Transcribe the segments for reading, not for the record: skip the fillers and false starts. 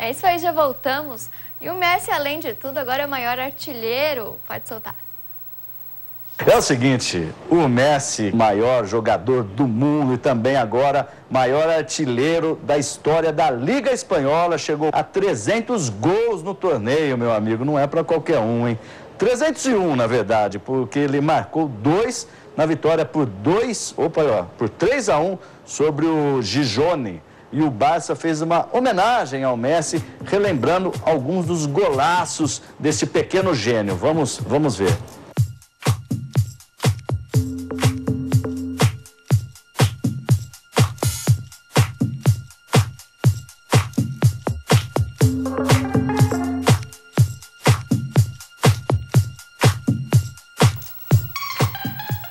É isso aí, já voltamos. E o Messi, além de tudo, agora é o maior artilheiro. Pode soltar. É o seguinte, o Messi, maior jogador do mundo e também agora maior artilheiro da história da Liga Espanhola, chegou a 300 gols no torneio, meu amigo, não é para qualquer um, hein? 301, na verdade, porque ele marcou 2 na vitória por 3-1 sobre o Gijone. E o Barça fez uma homenagem ao Messi, relembrando alguns dos golaços desse pequeno gênio. Vamos ver.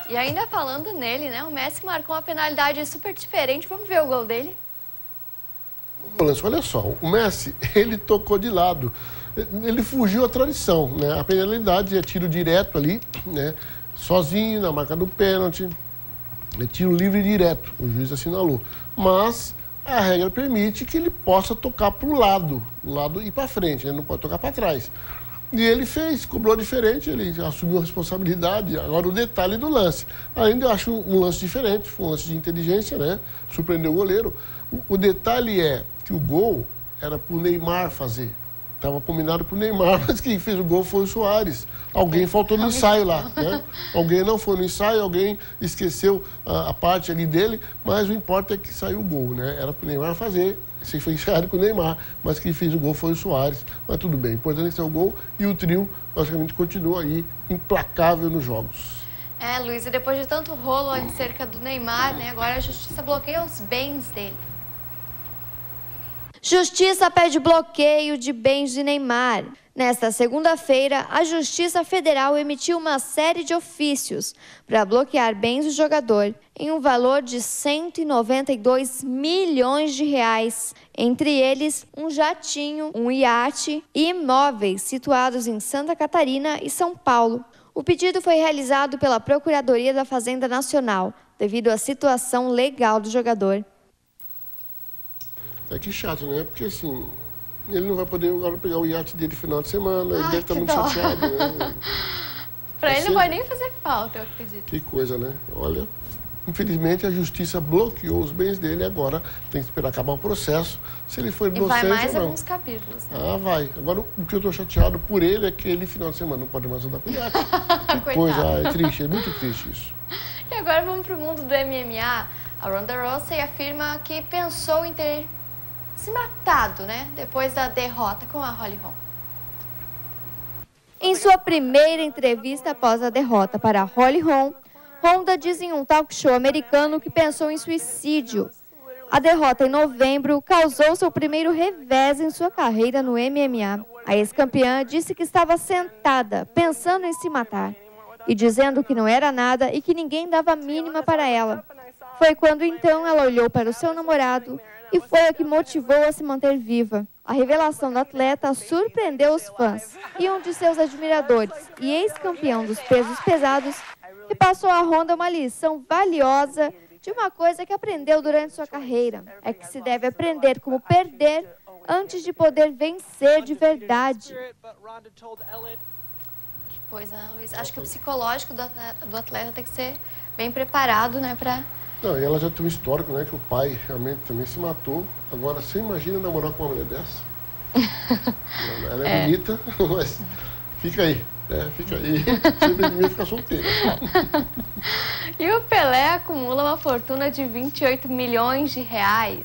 E ainda falando nele, né? O Messi marcou uma penalidade super diferente. Vamos ver o gol dele? Olha só, o Messi, ele tocou de lado, ele fugiu à tradição, né? A penalidade é tiro direto ali, né? Sozinho, na marca do pênalti, é tiro livre direto, o juiz assinalou. Mas a regra permite que ele possa tocar para o lado e para frente, ele não pode tocar para trás. E ele fez, cobrou diferente, ele assumiu a responsabilidade. Agora o detalhe do lance. Ainda eu acho um lance diferente, foi um lance de inteligência, né? Surpreendeu o goleiro. O detalhe é que o gol era para o Neymar fazer. Estava combinado para o Neymar, mas quem fez o gol foi o Soares. Alguém faltou no ensaio lá, né? Alguém não foi no ensaio, alguém esqueceu a parte ali dele, mas o importante é que saiu o gol, né? Era para o Neymar fazer. Você foi ensaiado com o Neymar, mas quem fez o gol foi o Soares. Mas tudo bem, o importante é que saiu o gol e o trio, basicamente, continua aí implacável nos jogos. É, Luiz, e depois de tanto rolo em cerca do Neymar, né? Agora a justiça bloqueia os bens dele. Justiça pede bloqueio de bens de Neymar. Nesta segunda-feira, a Justiça Federal emitiu uma série de ofícios para bloquear bens do jogador em um valor de 192 milhões de reais. Entre eles, um jatinho, um iate e imóveis situados em Santa Catarina e São Paulo. O pedido foi realizado pela Procuradoria da Fazenda Nacional, devido à situação legal do jogador. É que chato, né? Porque assim, ele não vai poder agora pegar o iate dele no final de semana, ele deve estar muito chateado, né? Pra ele não vai nem fazer falta, eu acredito. Que coisa, né? Olha, infelizmente a justiça bloqueou os bens dele, agora tem que esperar acabar o processo, se ele for inocente ou não. E vai mais alguns capítulos, né? Ah, vai. Agora, o que eu tô chateado por ele é que ele, final de semana, não pode mais andar com o iate. Que coisa, é triste, é muito triste isso. E agora vamos pro mundo do MMA. A Ronda Rousey afirma que pensou em ter se matado, né? Depois da derrota com a Holly Holm. Em sua primeira entrevista após a derrota para a Holly Holm, Ronda diz em um talk show americano que pensou em suicídio. A derrota em novembro causou seu primeiro revés em sua carreira no MMA. A ex-campeã disse que estava sentada, pensando em se matar, e dizendo que não era nada e que ninguém dava a mínima para ela. Foi quando então ela olhou para o seu namorado e foi a que motivou a se manter viva. A revelação da atleta surpreendeu os fãs e um de seus admiradores e ex-campeão dos pesos pesados repassou a Ronda uma lição valiosa de uma coisa que aprendeu durante sua carreira. É que se deve aprender como perder antes de poder vencer de verdade. Que coisa, né, Luiz? Acho que o psicológico do atleta tem que ser bem preparado, né, pra... Não, e ela já tem um histórico, né, que o pai realmente também se matou. Agora, você imagina namorar com uma mulher dessa? Ela é bonita, mas fica aí, né? Fica aí. Simplesmente fica solteira. E o Pelé acumula uma fortuna de 28 milhões de reais.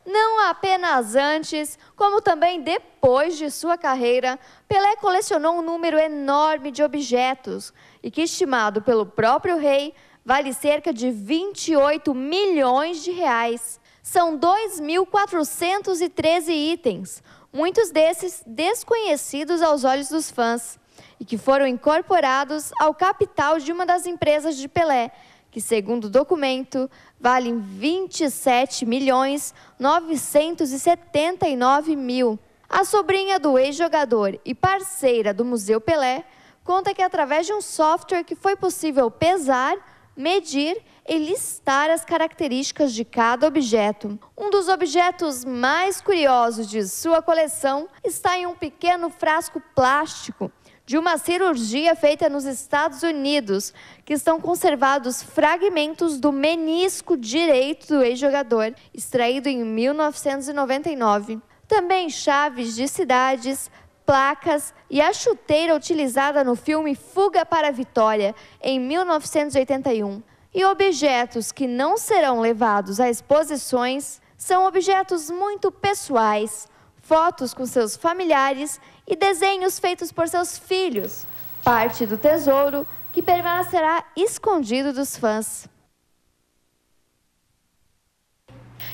Não apenas antes, como também depois de sua carreira, Pelé colecionou um número enorme de objetos e que, estimado pelo próprio rei, vale cerca de 28 milhões de reais. São 2.413 itens, muitos desses desconhecidos aos olhos dos fãs, e que foram incorporados ao capital de uma das empresas de Pelé, que, segundo o documento, valem 27.979.000. A sobrinha do ex-jogador e parceira do Museu Pelé conta que, através de um software que foi possível pesar, medir e listar as características de cada objeto. Um dos objetos mais curiosos de sua coleção está em um pequeno frasco plástico de uma cirurgia feita nos Estados Unidos, que estão conservados fragmentos do menisco direito do ex-jogador, extraído em 1999. Também chaves de cidades, placas e a chuteira utilizada no filme Fuga para a Vitória, em 1981. E objetos que não serão levados a exposições são objetos muito pessoais, fotos com seus familiares e desenhos feitos por seus filhos, parte do tesouro que permanecerá escondido dos fãs.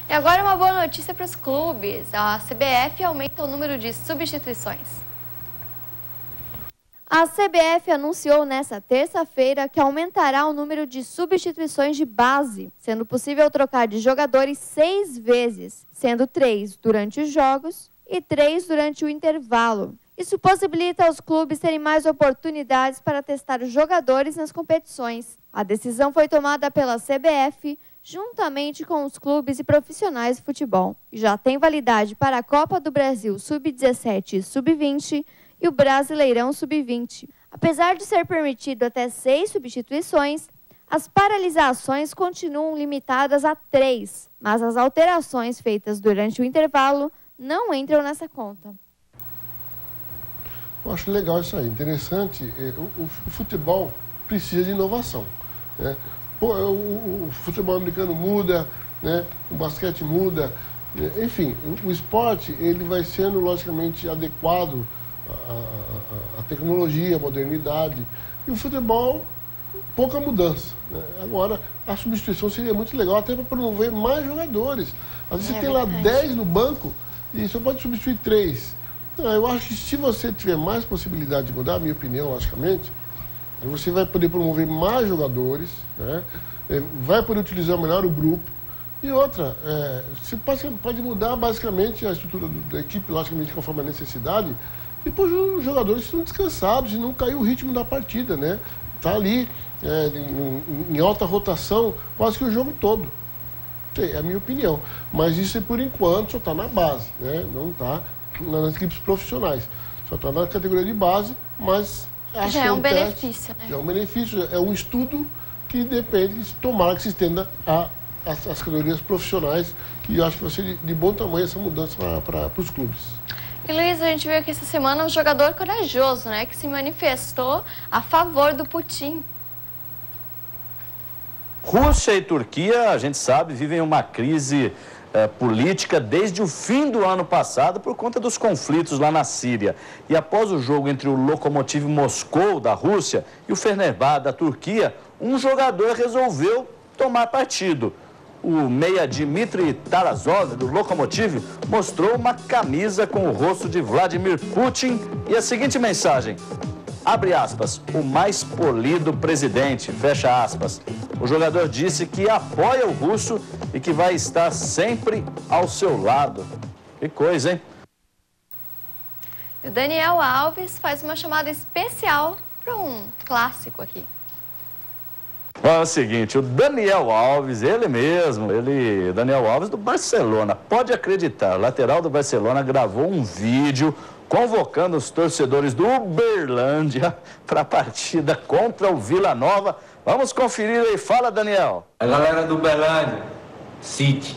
E agora uma boa notícia para os clubes. A CBF aumenta o número de substituições. A CBF anunciou nesta terça-feira que aumentará o número de substituições de base, sendo possível trocar de jogadores 6 vezes, sendo 3 durante os jogos e 3 durante o intervalo. Isso possibilita aos clubes terem mais oportunidades para testar os jogadores nas competições. A decisão foi tomada pela CBF juntamente com os clubes e profissionais de futebol. Já tem validade para a Copa do Brasil Sub-17 e Sub-20 e o Brasileirão Sub-20. Apesar de ser permitido até 6 substituições, as paralisações continuam limitadas a 3, mas as alterações feitas durante o intervalo não entram nessa conta. Eu acho legal isso aí, interessante. O futebol precisa de inovação, né? O futebol americano muda, né? O basquete muda, enfim, o esporte ele vai sendo logicamente adequado à tecnologia, à modernidade. E o futebol, pouca mudança, né? Agora, a substituição seria muito legal até para promover mais jogadores. Às vezes você tem lá 10 no banco e só pode substituir 3. Eu acho que se você tiver mais possibilidade de mudar, a minha opinião, logicamente, você vai poder promover mais jogadores, né? Vai poder utilizar melhor o grupo. E outra, você pode mudar basicamente a estrutura da equipe, logicamente, conforme a necessidade, e depois os jogadores estão descansados e não caiu o ritmo da partida, né? Está ali em alta rotação quase que o jogo todo. É a minha opinião. Mas isso, por enquanto, só está na base, né? Não está nas equipes profissionais. Só está na categoria de base, mas acho já que é um benefício, né? Já é um benefício, é um estudo que depende, tomara que se estenda às categorias profissionais, que eu acho que vai ser de bom tamanho essa mudança para os clubes. E Luiz, a gente viu aqui essa semana um jogador corajoso, né, que se manifestou a favor do Putin. Rússia e Turquia, a gente sabe, vivem uma crise política desde o fim do ano passado por conta dos conflitos lá na Síria. E após o jogo entre o Lokomotiv Moscou, da Rússia, e o Fenerbahçe, da Turquia, um jogador resolveu tomar partido. O meia Dmitry Tarasov, do Lokomotiv, mostrou uma camisa com o rosto de Vladimir Putin e a seguinte mensagem: abre aspas, o mais polido presidente, fecha aspas. O jogador disse que apoia o russo e que vai estar sempre ao seu lado. Que coisa, hein? E o Daniel Alves faz uma chamada especial para um clássico aqui. É o seguinte, o Daniel Alves, ele mesmo, Daniel Alves do Barcelona, pode acreditar, o lateral do Barcelona gravou um vídeo convocando os torcedores do Uberlândia para a partida contra o Vila Nova. Vamos conferir aí, fala, Daniel. A galera do Uberlândia, City,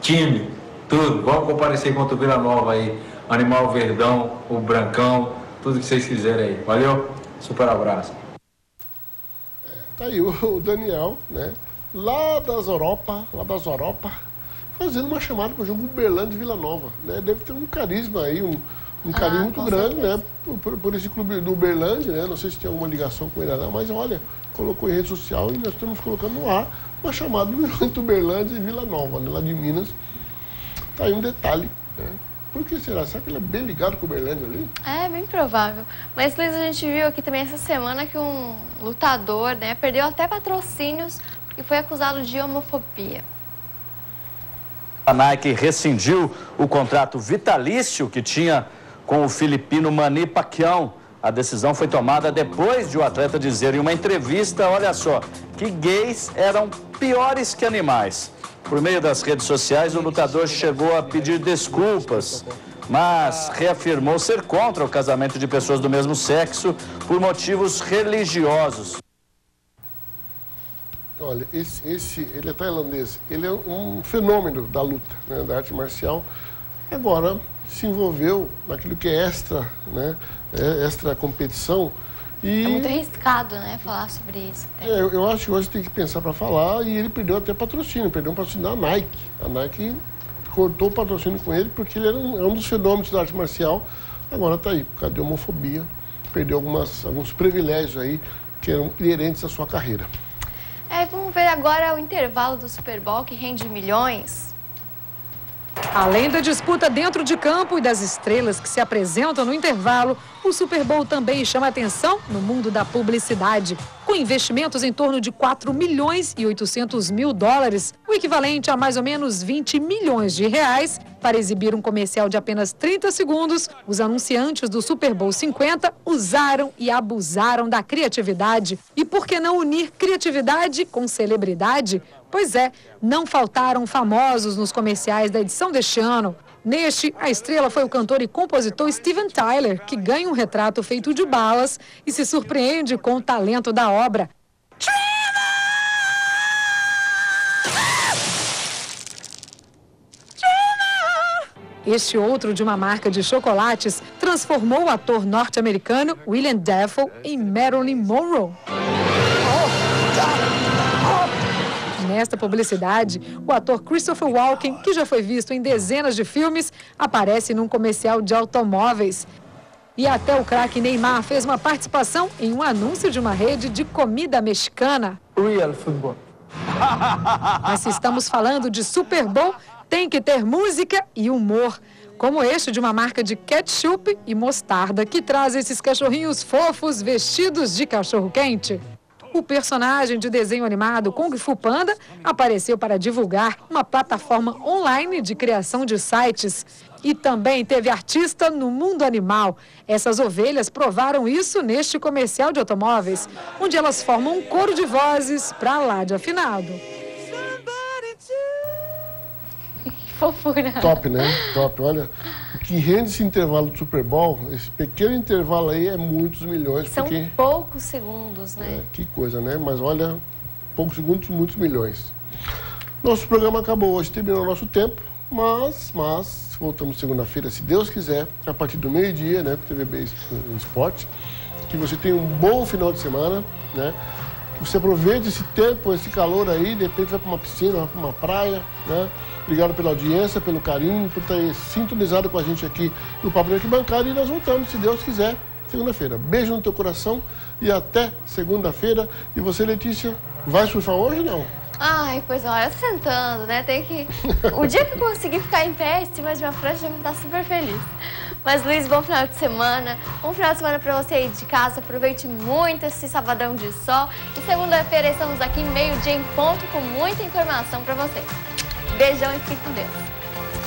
time, tudo, vamos comparecer contra o Vila Nova aí, animar o verdão, o brancão, tudo que vocês quiserem aí, valeu? Super abraço. Tá aí o Daniel, né? Lá das Europa, fazendo uma chamada para o jogo Uberlândia e Vila Nova, né? Deve ter um carisma aí, um carinho muito grande, certeza, né? Por esse clube do Uberlândia, né? Não sei se tem alguma ligação com ele lá, mas olha, colocou em rede social e nós estamos colocando no ar uma chamada do Uberlândia e Vila Nova, né? Lá de Minas. Tá aí um detalhe, né? Por que será? Será que ele é bem ligado com o Uberlândia ali? É, bem provável. Mas, Luiz, a gente viu aqui também essa semana que um lutador, né, perdeu até patrocínios porque foi acusado de homofobia. A Nike rescindiu o contrato vitalício que tinha com o filipino Manny Pacquiao. A decisão foi tomada depois de o atleta dizer em uma entrevista, olha só, que gays eram piores que animais. Por meio das redes sociais, o lutador chegou a pedir desculpas, mas reafirmou ser contra o casamento de pessoas do mesmo sexo por motivos religiosos. Olha, ele é tailandês, ele é um fenômeno da luta, né, da arte marcial. Agora se envolveu naquilo que é extra, né, extra competição. E é muito arriscado, né, falar sobre isso. Eu acho que hoje tem que pensar para falar, e ele perdeu até patrocínio, perdeu um patrocínio da Nike. A Nike cortou o patrocínio com ele porque ele era um dos fenômenos da arte marcial. Agora está aí, por causa de homofobia, perdeu alguns privilégios aí que eram inerentes à sua carreira. Vamos ver agora o intervalo do Super Bowl, que rende milhões. Além da disputa dentro de campo e das estrelas que se apresentam no intervalo, o Super Bowl também chama atenção no mundo da publicidade, com investimentos em torno de 4 milhões e 800 mil dólares, o equivalente a mais ou menos 20 milhões de reais. Para exibir um comercial de apenas 30 segundos, os anunciantes do Super Bowl 50 usaram e abusaram da criatividade. E por que não unir criatividade com celebridade? Pois é, não faltaram famosos nos comerciais da edição deste ano. Neste, a estrela foi o cantor e compositor Steven Tyler, que ganha um retrato feito de balas e se surpreende com o talento da obra. Este outro, de uma marca de chocolates, transformou o ator norte-americano William Dafoe em Marilyn Monroe. Nesta publicidade, o ator Christopher Walken, que já foi visto em dezenas de filmes, aparece num comercial de automóveis. E até o craque Neymar fez uma participação em um anúncio de uma rede de comida mexicana. Real football. Mas se estamos falando de Super Bowl, tem que ter música e humor, como este de uma marca de ketchup e mostarda, que traz esses cachorrinhos fofos vestidos de cachorro-quente. O personagem de desenho animado Kung Fu Panda apareceu para divulgar uma plataforma online de criação de sites. E também teve artista no mundo animal. Essas ovelhas provaram isso neste comercial de automóveis, onde elas formam um coro de vozes para lá de afinado. Fofura. Top, né? Top. Olha, o que rende esse intervalo do Super Bowl, esse pequeno intervalo aí, é muitos milhões. São porque poucos segundos, né? Que coisa, né? Mas olha, poucos segundos, muitos milhões. Nosso programa acabou hoje, terminou o nosso tempo, mas voltamos segunda-feira, se Deus quiser, a partir do meio-dia, né? Com TVB Esporte. Que você tenha um bom final de semana, né? Que você aproveite esse tempo, esse calor aí, de repente vai para uma piscina, vai para uma praia, né? Obrigado pela audiência, pelo carinho, por ter sintonizado com a gente aqui no Papo de Arquibancada, e nós voltamos, se Deus quiser, segunda-feira. Beijo no teu coração e até segunda-feira. E você, Letícia, vai surfar hoje ou não? Ai, pois olha, eu tô tentando, né? Tem que... O dia que eu conseguir ficar em pé, em cima de uma prancha, eu vou estar super feliz. Mas, Luiz, bom final de semana. Bom final de semana pra você aí de casa. Aproveite muito esse sabadão de sol. E segunda-feira estamos aqui, meio-dia em ponto, com muita informação pra você. Beijão e fique com Deus.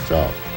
Tchau.